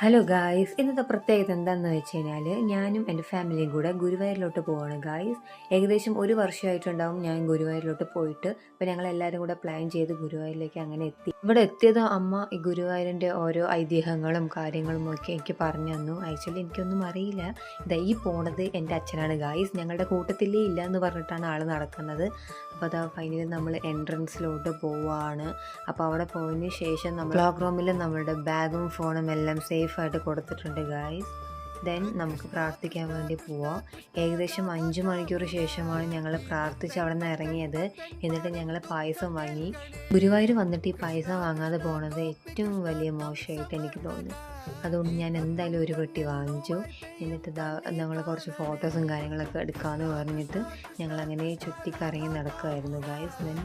Hello guys, ഇന്നത്തെ പ്രത്യേകത എന്താണെന്ന് വെച്ച് കഴിഞ്ഞാൽ ഞാനും എൻ്റെ ഫാമിലിയും കൂടെ ഗുരുവായൂരിലോട്ട് പോവാണ് ഗായ്സ്. ഏകദേശം ഒരു വർഷമായിട്ടുണ്ടാവും ഞാൻ ഗുരുവായൂരിലോട്ട് പോയിട്ട്. അപ്പോൾ ഞങ്ങൾ എല്ലാവരും കൂടെ പ്ലാൻ ചെയ്ത് ഗുരുവായൂരിലേക്ക് അങ്ങനെ എത്തി. ഇവിടെ എത്തിയത് അമ്മ ഈ ഗുരുവായൂരിൻ്റെ ഓരോ ഐതിഹ്യങ്ങളും കാര്യങ്ങളും ഒക്കെ എനിക്ക് പറഞ്ഞു തന്നു. ആക്ച്വലി എനിക്കൊന്നും അറിയില്ല. ഇതാ ഈ പോണത് എൻ്റെ അച്ഛനാണ് ഗായ്സ്. ഞങ്ങളുടെ കൂട്ടത്തിലേ ഇല്ല എന്ന് പറഞ്ഞിട്ടാണ് ആൾ നടക്കുന്നത്. അപ്പോൾ അതാ ഫൈനലി നമ്മൾ എൻട്രൻസിലോട്ട് പോവുകയാണ്. അപ്പോൾ അവിടെ പോയതിന് ശേഷം നമ്മൾ ക്ലോക്ക് റൂമിൽ നമ്മളുടെ ബാഗും ഫോണും എല്ലാം സേഫായിട്ട് കൊടുത്തിട്ടുണ്ട് ഗായ്സ്. ദെൻ നമുക്ക് പ്രാർത്ഥിക്കാൻ വേണ്ടി പോവാം. ഏകദേശം 5 മണിക്കൂർ ശേഷമാണ് ഞങ്ങൾ പ്രാർത്ഥിച്ച് അവിടെ നിന്ന് ഇറങ്ങിയത്. എന്നിട്ട് ഞങ്ങൾ പായസം വാങ്ങി. ഗുരുവായൂർ വന്നിട്ട് ഈ പായസം വാങ്ങാതെ പോണത് ഏറ്റവും വലിയ മോശമായിട്ട് എനിക്ക് തോന്നി. അതുകൊണ്ട് ഞാൻ എന്തായാലും ഒരു പെട്ടി വാങ്ങിച്ചു. എന്നിട്ട് ഞങ്ങൾ കുറച്ച് ഫോട്ടോസും കാര്യങ്ങളൊക്കെ എടുക്കാമെന്ന് പറഞ്ഞിട്ട് ഞങ്ങളങ്ങനെ ചുറ്റിക്കറങ്ങി നടക്കുമായിരുന്നു ഗായ്സ്. ദെൻ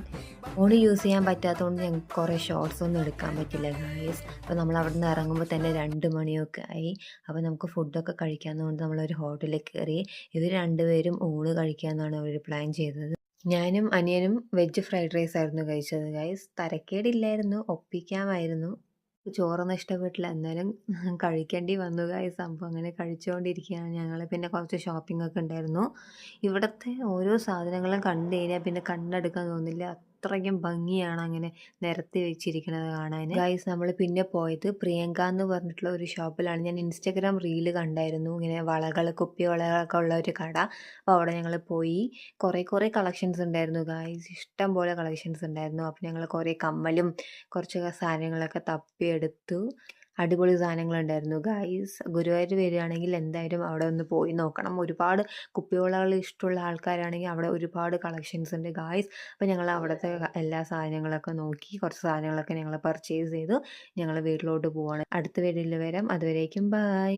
ഫോൺ യൂസ് ചെയ്യാൻ പറ്റാത്തതുകൊണ്ട് ഞങ്ങൾക്ക് കുറേ ഷോർട്സ് ഒന്നും എടുക്കാൻ പറ്റില്ല ഗായ്സ്. അപ്പോൾ നമ്മൾ അവിടെ നിന്ന് ഇറങ്ങുമ്പോൾ തന്നെ 2 മണിയൊക്കെ ആയി. അപ്പോൾ നമുക്ക് ഫുഡൊക്കെ കഴിക്കാമെന്നുകൊണ്ട് നമ്മളൊരു ഹോട്ടലിൽ കയറി. ഇവർ രണ്ടുപേരും ഊണ് കഴിക്കാമെന്നാണ് അവർ പ്ലാൻ ചെയ്തത്. ഞാനും അനിയനും വെജ് ഫ്രൈഡ് റൈസ് ആയിരുന്നു കഴിച്ചത് ഗൈസ്. തരക്കേടില്ലായിരുന്നു, ഒപ്പിക്കാമായിരുന്നു. ചോറൊന്നും ഇഷ്ടപ്പെട്ടില്ല, എന്നാലും കഴിക്കേണ്ടി വന്നു ഗൈസ്. സംഭവം അങ്ങനെ കഴിച്ചുകൊണ്ടിരിക്കുകയാണ് ഞങ്ങൾ. പിന്നെ കുറച്ച് ഷോപ്പിംഗ് ഒക്കെ ഉണ്ടായിരുന്നു. ഇവിടുത്തെ ഓരോ സാധനങ്ങളും കണ്ടു കഴിഞ്ഞാൽ പിന്നെ കണ്ണെടുക്കാൻ തോന്നില്ല. അത്രയ്ക്കും ഭംഗിയാണ് അങ്ങനെ നിരത്തി വെച്ചിരിക്കുന്നത് കാണാൻ ഗൈസ്. നമ്മൾ പിന്നെ പോയത് പ്രിയങ്ക എന്ന് പറഞ്ഞിട്ടുള്ള ഒരു ഷോപ്പിലാണ്. ഞാൻ ഇൻസ്റ്റഗ്രാം റീല് കണ്ടായിരുന്നു, ഇങ്ങനെ വളകൾ, കുപ്പി വളകളൊക്കെ ഉള്ള ഒരു കട. അപ്പോൾ അവിടെ ഞങ്ങൾ പോയി. കുറേ കളക്ഷൻസ് ഉണ്ടായിരുന്നു ഗൈസ്, ഇഷ്ടം പോലെ കളക്ഷൻസ് ഉണ്ടായിരുന്നു. അപ്പോൾ ഞങ്ങൾ കുറേ കമ്മലും കുറച്ച് സാധനങ്ങളൊക്കെ തപ്പിയെടുത്തു. അടിപൊളി സാധനങ്ങളുണ്ടായിരുന്നു ഗൈസ്. ഗുരുവായൂർ വരികയാണെങ്കിൽ എന്തായാലും അവിടെ ഒന്ന് പോയി നോക്കണം. ഒരുപാട് കുപ്പിവളകൾ ഇഷ്ടമുള്ള ആൾക്കാരാണെങ്കിൽ അവിടെ ഒരുപാട് കളക്ഷൻസ് ഉണ്ട് ഗായ്സ്. അപ്പോൾ ഞങ്ങൾ അവിടുത്തെ എല്ലാ സാധനങ്ങളൊക്കെ നോക്കി, കുറച്ച് സാധനങ്ങളൊക്കെ ഞങ്ങൾ പർച്ചേസ് ചെയ്തു. ഞങ്ങൾ വീട്ടിലോട്ട് പോവാണ്. അടുത്ത വീഡിയോയിൽ വരാം. അതുവരേക്കും ബൈ.